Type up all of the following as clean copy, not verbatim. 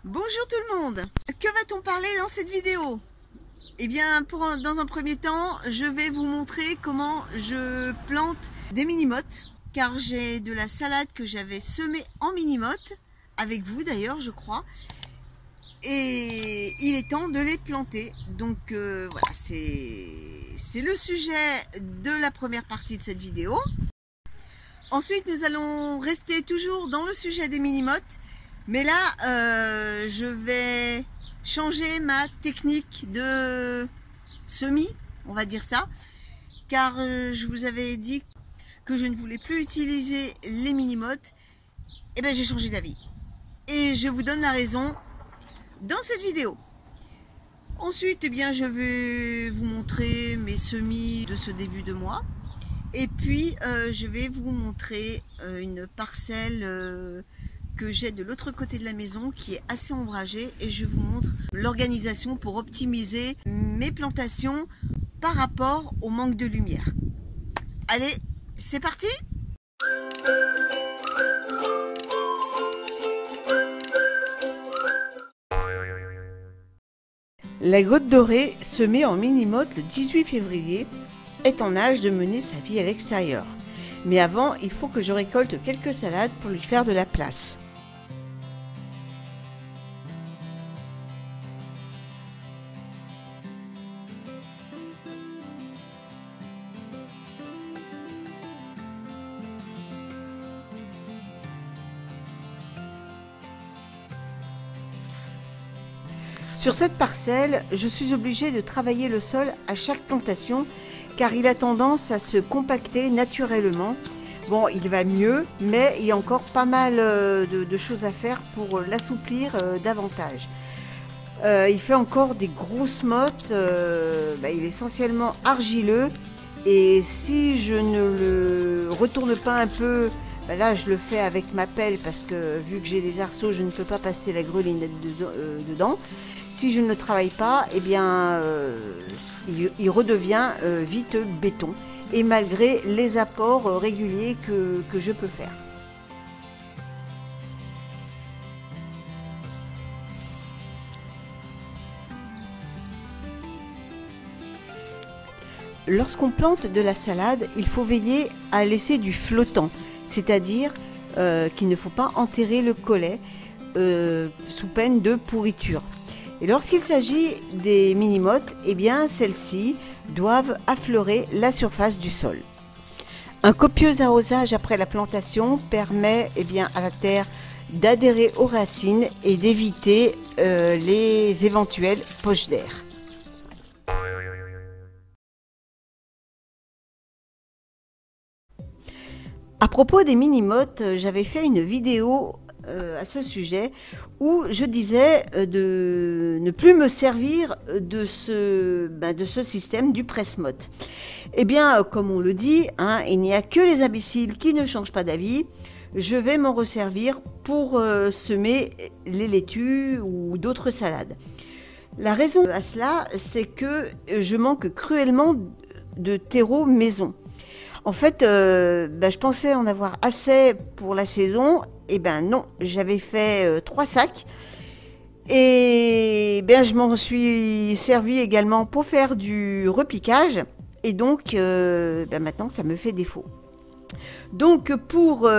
Bonjour tout le monde. Que va-t-on parler dans cette vidéo? Eh bien, dans un premier temps, je vais vous montrer comment je plante des mini-mottes, car j'ai de la salade que j'avais semée en mini-mottes, avec vous d'ailleurs je crois, et il est temps de les planter. Donc voilà, c'est le sujet de la première partie de cette vidéo. Ensuite, nous allons rester toujours dans le sujet des mini-mottes, mais là, je vais changer ma technique de semis, on va dire ça, car je vous avais dit que je ne voulais plus utiliser les mini-mottes. Et bien, j'ai changé d'avis. Et je vous donne la raison dans cette vidéo. Ensuite, eh bien, je vais vous montrer mes semis de ce début de mois. Et puis, je vais vous montrer une parcelle que j'ai de l'autre côté de la maison qui est assez ombragée, et je vous montre l'organisation pour optimiser mes plantations par rapport au manque de lumière. Allez, c'est parti! La Grotte Dorée, semée en mini-motte le 18 février, est en âge de mener sa vie à l'extérieur. Mais avant, il faut que je récolte quelques salades pour lui faire de la place. Sur cette parcelle, je suis obligée de travailler le sol à chaque plantation car il a tendance à se compacter naturellement. Bon, il va mieux, mais il y a encore pas mal de choses à faire pour l'assouplir davantage. Il fait encore des grosses mottes, il est essentiellement argileux, et si je ne le retourne pas un peu, là je le fais avec ma pelle parce que vu que j'ai des arceaux, je ne peux pas passer la grelinette dedans. Si je ne le travaille pas, eh bien, il redevient vite béton, et malgré les apports réguliers que je peux faire. Lorsqu'on plante de la salade, il faut veiller à laisser du flottant, c'est-à-dire qu'il ne faut pas enterrer le collet sous peine de pourriture. Et lorsqu'il s'agit des mini-mottes, eh bien celles-ci doivent affleurer la surface du sol. Un copieux arrosage après la plantation permet à la terre d'adhérer aux racines et d'éviter les éventuelles poches d'air. À propos des mini-mottes, j'avais fait une vidéo à ce sujet où je disais de ne plus me servir de ce système du presse-motte. Eh bien, comme on le dit, il n'y a que les imbéciles qui ne changent pas d'avis. Je vais m'en resservir pour semer les laitues ou d'autres salades. La raison à cela, c'est que je manque cruellement de terreau maison. En fait, je pensais en avoir assez pour la saison. Eh ben non, j'avais fait 3 sacs. Et je m'en suis servi également pour faire du repiquage. Et donc, maintenant, ça me fait défaut. Donc, pour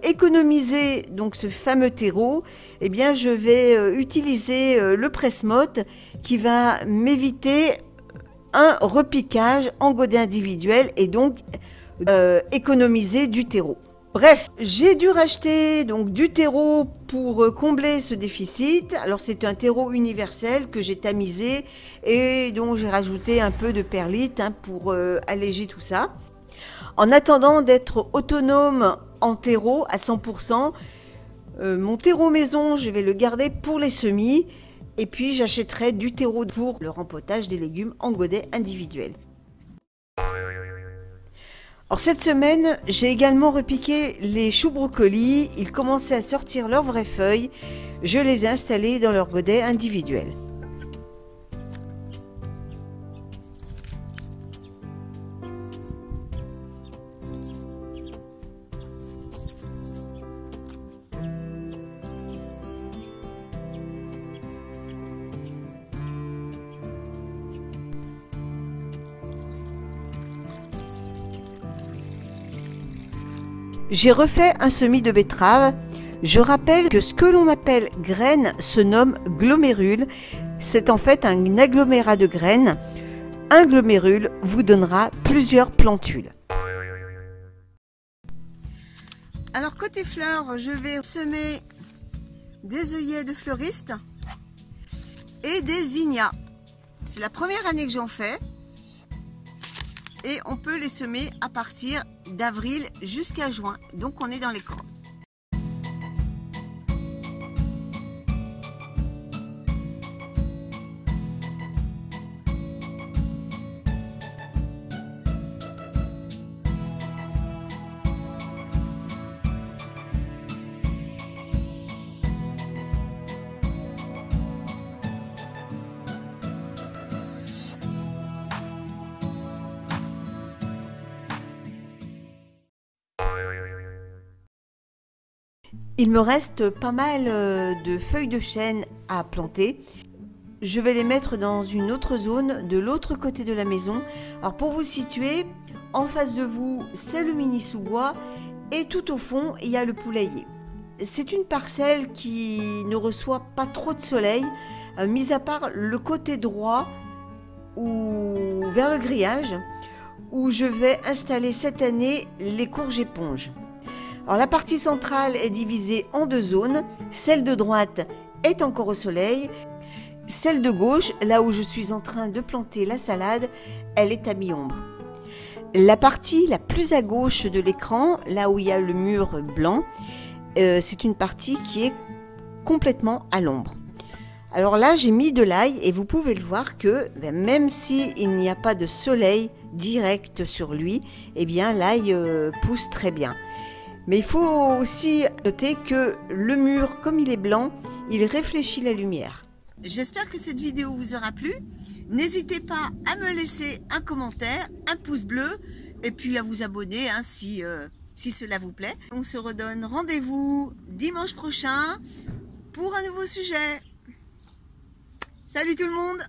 économiser ce fameux terreau, je vais utiliser le presse-motte qui va m'éviter un repiquage en godet individuel et donc économiser du terreau. Bref, j'ai dû racheter du terreau pour combler ce déficit. Alors c'est un terreau universel que j'ai tamisé et dont j'ai rajouté un peu de perlite pour alléger tout ça. En attendant d'être autonome en terreau à 100%, mon terreau maison, je vais le garder pour les semis, et puis j'achèterai du terreau pour le rempotage des légumes en godet individuel. Alors cette semaine, j'ai également repiqué les choux brocolis. Ils commençaient à sortir leurs vraies feuilles. Je les ai installés dans leur godet individuel. J'ai refait un semis de betterave. Je rappelle que ce que l'on appelle graines se nomme glomérule. C'est en fait un agglomérat de graines. Un glomérule vous donnera plusieurs plantules. Alors côté fleurs, je vais semer des œillets de fleuriste et des zinnias. C'est la première année que j'en fais et on peut les semer à partir d'avril jusqu'à juin. Donc on est dans les cordes. Il me reste pas mal de feuilles de chêne à planter. Je vais les mettre dans une autre zone de l'autre côté de la maison. Alors pour vous situer, en face de vous, c'est le mini sous-bois et tout au fond, il y a le poulailler. C'est une parcelle qui ne reçoit pas trop de soleil, mis à part le côté droit ou vers le grillage où je vais installer cette année les courges éponges. Alors la partie centrale est divisée en deux zones. Celle de droite est encore au soleil. Celle de gauche, là où je suis en train de planter la salade, elle est à mi-ombre. La partie la plus à gauche de l'écran, là où il y a le mur blanc, c'est une partie qui est complètement à l'ombre. Alors là, j'ai mis de l'ail et vous pouvez le voir que même s'il n'y a pas de soleil direct sur lui, eh bien l'ail pousse très bien. Mais il faut aussi noter que le mur, comme il est blanc, il réfléchit la lumière. J'espère que cette vidéo vous aura plu. N'hésitez pas à me laisser un commentaire, un pouce bleu et puis à vous abonner hein, si cela vous plaît. On se redonne rendez-vous dimanche prochain pour un nouveau sujet. Salut tout le monde!